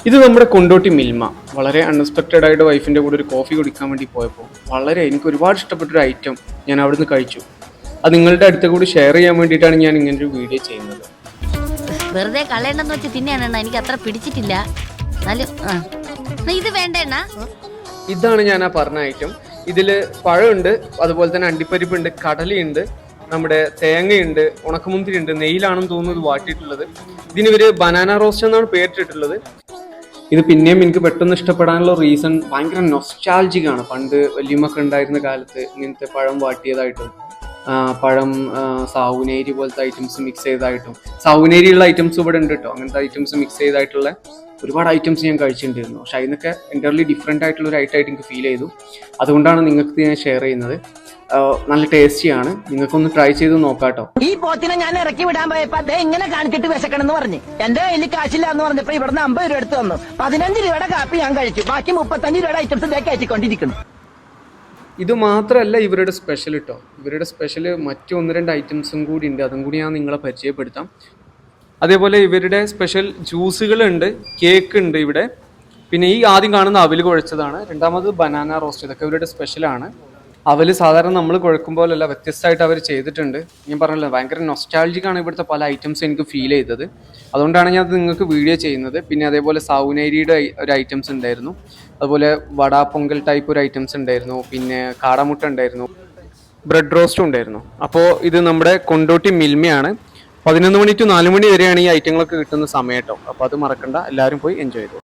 ഇത് നമ്മുടെ കൊണ്ടോട്ടി മിൽമ. വളരെ അൺഎക്സ്പെക്റ്റഡ് ആയിട്ട് വൈഫിൻ്റെ കൂടെ ഒരു കോഫി കുടിക്കാൻ വേണ്ടി പോയപ്പോൾ എനിക്ക് ഒരുപാട് ഇഷ്ടപ്പെട്ടൊരു ഐറ്റം ഞാൻ അവിടുന്ന് കഴിച്ചു. അത് നിങ്ങളുടെ അടുത്ത കൂടി ഷെയർ ചെയ്യാൻ വേണ്ടിയിട്ടാണ് ഞാൻ ഇങ്ങനൊരു വീഡിയോ ചെയ്യുന്നത്. വെറുതെ കളയണ്ടെന്ന് വെച്ച് തിന്നെയാണ് എനിക്ക് അത്ര പിടിച്ചിട്ടില്ല. ഇത് വേണ്ടേണ്ണ. ഇതാണ് ഞാൻ ആ പറഞ്ഞ ഐറ്റം. ഇതിൽ പഴമുണ്ട്, അതുപോലെ തന്നെ അണ്ടിപ്പരിപ്പുണ്ട്, കടലയുണ്ട്, നമ്മുടെ തേങ്ങയുണ്ട്, ഉണക്കമുന്തിരി ഉണ്ട്, നെയ്യിലാണെന്ന് തോന്നുന്നത് വാട്ടിയിട്ടുള്ളത്. ഇതിന് ഇവർ ബനാന റോസ്റ്റ് എന്നാണ് പേരിട്ടിട്ടുള്ളത്. ഇത് പിന്നെയും എനിക്ക് പെട്ടെന്ന് ഇഷ്ടപ്പെടാനുള്ള റീസൺ ഭയങ്കര നൊസ്റ്റാൾജിക് ആണ്. പണ്ട് വല്യമ്മക്ക് ഉണ്ടായിരുന്ന കാലത്ത് ഇങ്ങനത്തെ പഴം വാട്ടിയതായിട്ടും പഴം സാവുനേരി പോലത്തെ ഐറ്റംസ് മിക്സ് ചെയ്തതായിട്ടും, സാവുനേരിയുള്ള ഐറ്റംസ് ഇവിടെ ഉണ്ട് കേട്ടോ. അങ്ങനത്തെ ഐറ്റംസ് മിക്സ് ചെയ്തായിട്ടുള്ള ഒരുപാട് ഐറ്റംസ് ഞാൻ കഴിച്ചിട്ടുണ്ടായിരുന്നു. പക്ഷെ അതിനൊക്കെ എൻ്റർലി ഡിഫറെൻ്റ് ആയിട്ടുള്ള ഒരു ഐറ്റമായിട്ട് എനിക്ക് ഫീൽ ചെയ്തു. അതുകൊണ്ടാണ് നിങ്ങൾക്ക് ഞാൻ ഷെയർ ചെയ്യുന്നത്. നല്ല ടേസ്റ്റിയാണ്, നിങ്ങൾക്കൊന്ന് ട്രൈ ചെയ്ത് നോക്കാട്ടോ. ഈ പോത്തിനെ ഞാൻ ഇറക്കി വിടാൻ പോയപ്പോ അദ്ദേഹം ഇങ്ങനെ കാണിച്ചിട്ട് വിശക്കണം എന്ന് പറഞ്ഞു. എന്റെ കയ്യിൽ കാശില്ല എന്ന് പറഞ്ഞപ്പോ ഇവിടുന്ന് 50 രൂപ എടുത്ത് തന്നു. 15 രൂപയുടെ കാപ്പി ഞാൻ കഴിച്ചു. ബാക്കി 35 രൂപയുടെ ഐറ്റംസ് ഇതേ കയറ്റിക്കൊണ്ടിരിക്കുന്നു. ഇത് മാത്രമല്ല ഇവരുടെ സ്പെഷ്യൽ കേട്ടോ. ഇവരുടെ സ്പെഷ്യൽ മറ്റു 1-2 ഐറ്റംസും കൂടി ഉണ്ട്. അതും കൂടി ഞാൻ നിങ്ങളെ പരിചയപ്പെടുത്താം. അതേപോലെ ഇവരുടെ സ്പെഷ്യൽ ജ്യൂസുകളുണ്ട്, കേക്ക് ഉണ്ട് ഇവിടെ. പിന്നെ ഈ ആദ്യം കാണുന്ന അവൽ കുഴച്ചതാണ്, രണ്ടാമത് ബനാന റോസ്റ്റ്. ഇതൊക്കെ ഇവരുടെ സ്പെഷ്യലാണ്. അവൽ സാധാരണ നമ്മൾ കുഴക്കും പോലല്ല, വ്യത്യസ്തമായിട്ട് അവർ ചെയ്തിട്ടുണ്ട്. ഞാൻ പറഞ്ഞല്ലോ, ഭയങ്കര നൊസ്റ്റാൾജിക്കാണ് ഇവിടുത്തെ പല ഐറ്റംസ് എനിക്ക് ഫീൽ ചെയ്തത്. അതുകൊണ്ടാണ് ഞാൻ അത് നിങ്ങൾക്ക് വീഡിയോ ചെയ്യുന്നത്. പിന്നെ അതേപോലെ സൗനേരിയുടെ ഒരു ഐറ്റംസ് ഉണ്ടായിരുന്നു, അതുപോലെ വടാ പൊങ്കൽ ടൈപ്പ് ഒരു ഐറ്റംസ് ഉണ്ടായിരുന്നു, പിന്നെ കാടമുട്ട ഉണ്ടായിരുന്നു, ബ്രെഡ് റോസ്റ്റും ഉണ്ടായിരുന്നു. അപ്പോൾ ഇത് നമ്മുടെ കൊണ്ടോട്ടി മിൽമയാണ്. 11 മണി to 4 മണി വരെയാണ് ഈ ഐറ്റങ്ങളൊക്കെ കിട്ടുന്ന സമയം കേട്ടോ. അപ്പോൾ അത് മറക്കണ്ട, എല്ലാവരും പോയി എൻജോയ് ചെയ്തു.